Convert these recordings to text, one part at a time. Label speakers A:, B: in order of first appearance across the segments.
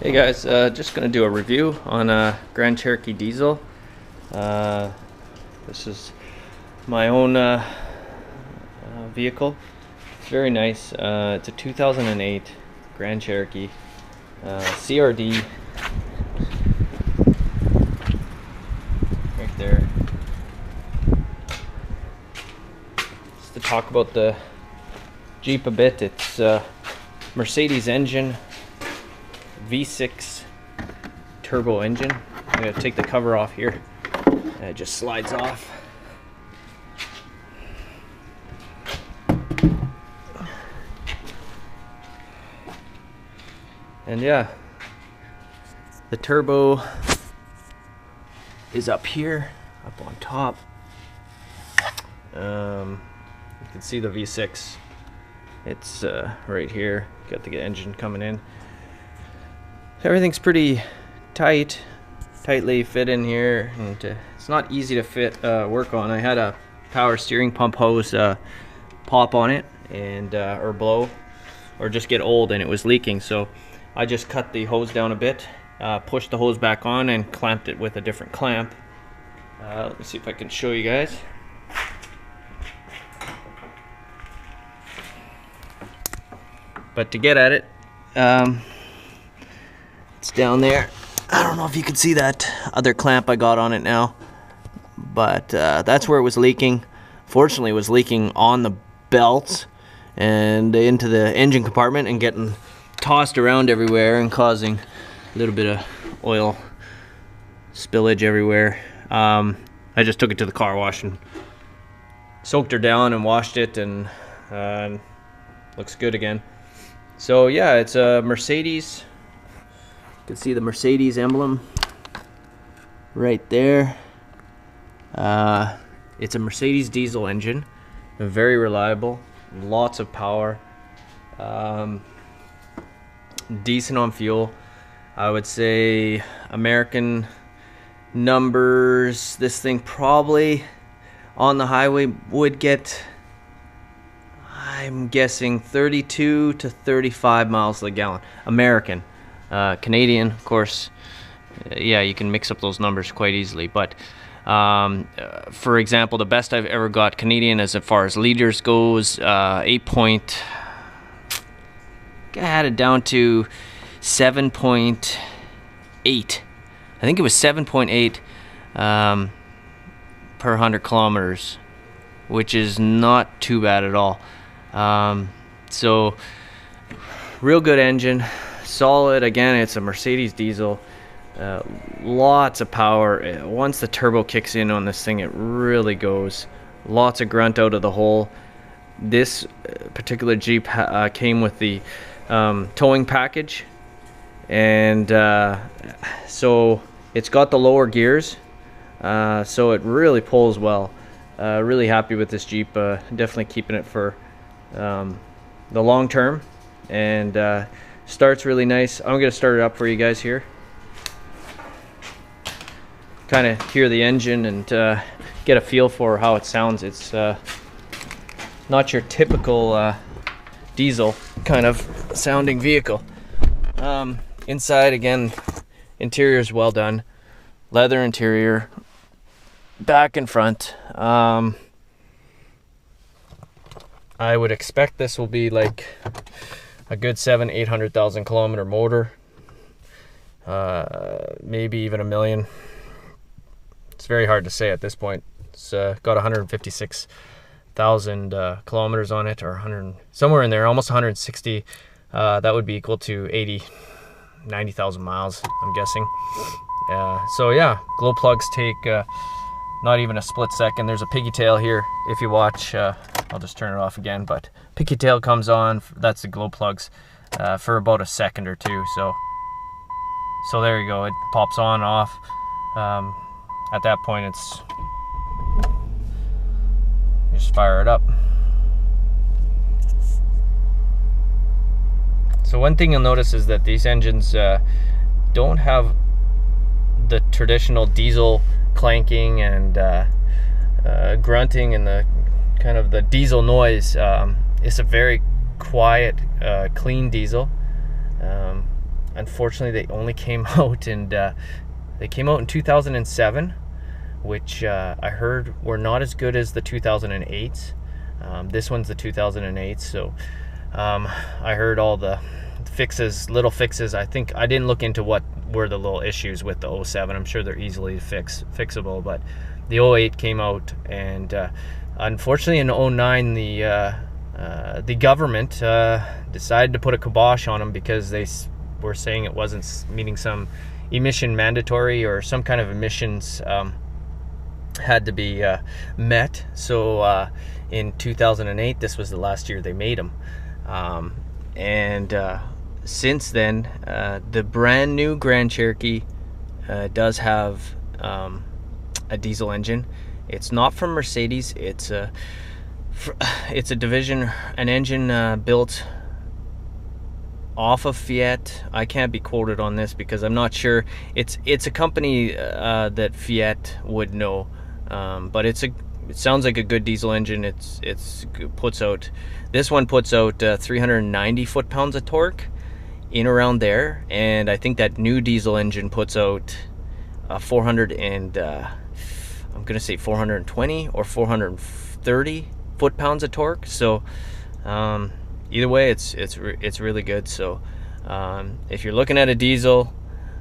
A: Hey guys, just going to do a review on a Grand Cherokee diesel. This is my own vehicle. It's very nice. It's a 2008 Grand Cherokee CRD. Right there. Just to talk about the Jeep a bit, it's Mercedes engine, V6 turbo engine. I'm going to take the cover off here and it just slides off. And yeah, the turbo is up here, up on top. You can see the V6. It's right here. Got the engine coming in. Everything's pretty tightly fit in here, and it's not easy to fit work on. I had a power steering pump hose pop on it and or blow or just get old, and it was leaking, so I just cut the hose down a bit, pushed the hose back on and clamped it with a different clamp. Let me see if I can show you guys. But to get at it, it's down there. I don't know if you can see that other clamp I got on it now, but that's where it was leaking. Fortunately, it was leaking on the belts and into the engine compartment and getting tossed around everywhere and causing a little bit of oil spillage everywhere. I just took it to the car wash and soaked her down and washed it, and looks good again. So yeah, it's a Mercedes. You can see the Mercedes emblem right there. It's a Mercedes diesel engine, very reliable, lots of power, decent on fuel. I would say American numbers, this thing probably on the highway would get, I'm guessing 32 to 35 miles to the gallon. American. Canadian, of course, yeah, you can mix up those numbers quite easily, but for example, the best I've ever got Canadian as far as liters goes, 8 point, I had it down to 7.8. I think it was 7.8 per 100 kilometers, which is not too bad at all. So real good engine, solid. Again, it's a Mercedes diesel, lots of power. Once the turbo kicks in on this thing, it really goes. Lots of grunt out of the hole. This particular Jeep came with the towing package, and so it's got the lower gears, so it really pulls well. Really happy with this Jeep. Definitely keeping it for the long term, and starts really nice. I'm gonna start it up for you guys here, kind of hear the engine and get a feel for how it sounds. It's not your typical diesel kind of sounding vehicle. Inside, again, interior is well done, leather interior, back and front. I would expect this will be like a good 700,000-800,000 kilometer motor, maybe even 1 million. It's very hard to say at this point. It's got 156,000 kilometers on it, or 100, somewhere in there, almost 160. That would be equal to 90,000 miles, I'm guessing. So yeah, glow plugs take not even a split second. There's a piggy tail here. If you watch, I'll just turn it off again, but piggy tail comes on. That's the glow plugs for about a second or two. So there you go. It pops on, off. At that point, it's you just fire it up. So one thing you'll notice is that these engines don't have the traditional diesel clanking and grunting and the kind of the diesel noise. It's a very quiet, clean diesel. unfortunately, they only came out, and they came out in 2007, which I heard were not as good as the 2008s. This one's the 2008, so I heard all the fixes, little fixes. I think I didn't look into what were the little issues with the 07. I'm sure they're easily fixable, but the 08 came out, and unfortunately in 09 the government decided to put a kibosh on them because they were saying it wasn't meeting some emission mandatory, or some kind of emissions had to be met. So in 2008, this was the last year they made them, and since then the brand new Grand Cherokee does have a diesel engine. It's not from Mercedes. It's a division, an engine built off of Fiat. I can't be quoted on this because I'm not sure. It's a company that Fiat would know, but it sounds like a good diesel engine. This one puts out 390 foot-pounds of torque, in around there, and I think that new diesel engine puts out 400 and I'm gonna say 420 or 430 foot-pounds of torque. So either way, it's really good. So if you're looking at a diesel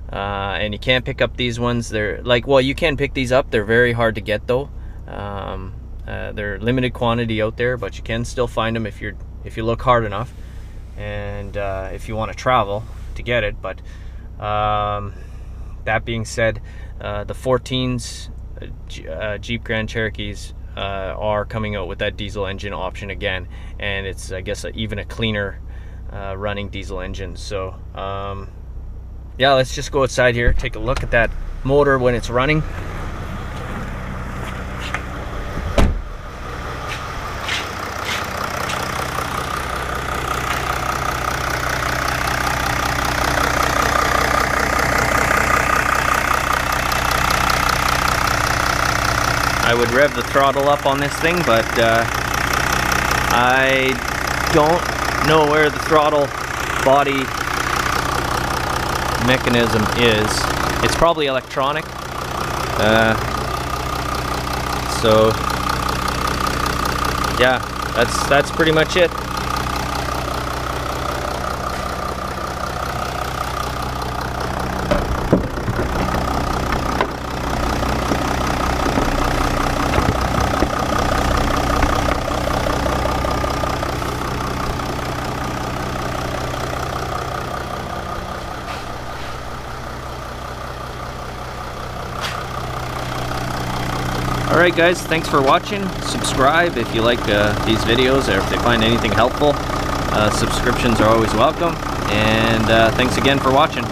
A: and you can't pick up these ones, they're like, well, you can pick these up. They're very hard to get though. They're limited quantity out there, but you can still find them if you look hard enough, and if you want to travel to get it. But that being said, the 14s Jeep Grand Cherokees are coming out with that diesel engine option again, and it's, I guess, even a cleaner running diesel engine. So yeah, let's just go outside here, take a look at that motor when it's running. I would rev the throttle up on this thing, but I don't know where the throttle body mechanism is. It's probably electronic. So yeah, that's pretty much it. Alright guys, thanks for watching. Subscribe if you like these videos, or if they find anything helpful. Subscriptions are always welcome. And thanks again for watching.